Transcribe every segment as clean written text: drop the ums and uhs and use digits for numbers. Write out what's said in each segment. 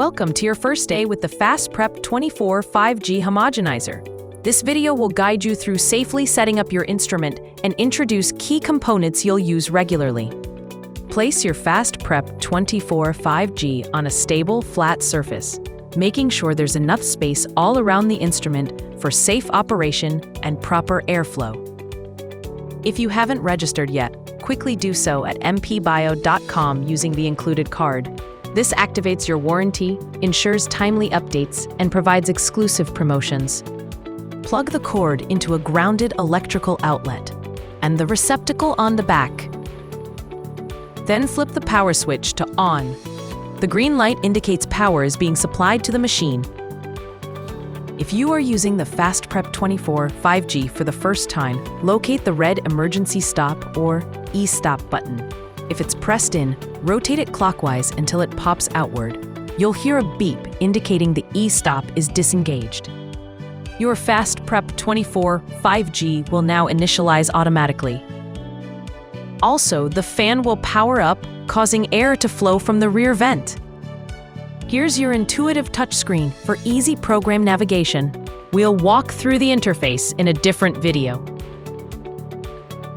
Welcome to your first day with the FastPrep-24 5G homogenizer. This video will guide you through safely setting up your instrument and introduce key components you'll use regularly. Place your FastPrep-24 5G on a stable, flat surface, making sure there's enough space all around the instrument for safe operation and proper airflow. If you haven't registered yet, quickly do so at mpbio.com using the included card. This activates your warranty, ensures timely updates, and provides exclusive promotions. Plug the cord into a grounded electrical outlet and the receptacle on the back. Then flip the power switch to on. The green light indicates power is being supplied to the machine. If you are using the FastPrep-24 5G for the first time, locate the red emergency stop or e-stop button. If it's pressed in, rotate it clockwise until it pops outward. You'll hear a beep indicating the e-stop is disengaged. Your FastPrep-24 5G will now initialize automatically. Also, the fan will power up, causing air to flow from the rear vent. Here's your intuitive touchscreen for easy program navigation. We'll walk through the interface in a different video.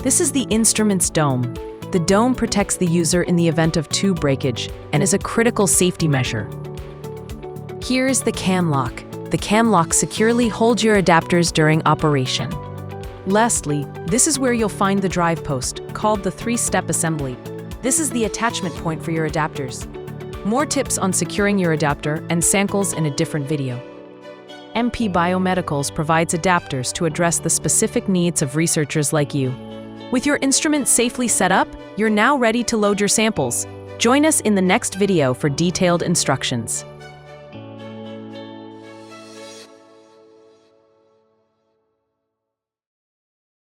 This is the instrument's dome. The dome protects the user in the event of tube breakage and is a critical safety measure. Here's the cam lock. The cam lock securely holds your adapters during operation. Lastly, this is where you'll find the drive post, called the 3-step assembly. This is the attachment point for your adapters. More tips on securing your adapter and samples in a different video. Biomedicals provides adapters to address the specific needs of researchers like you. With your instrument safely set up, you're now ready to load your samples. Join us in the next video for detailed instructions.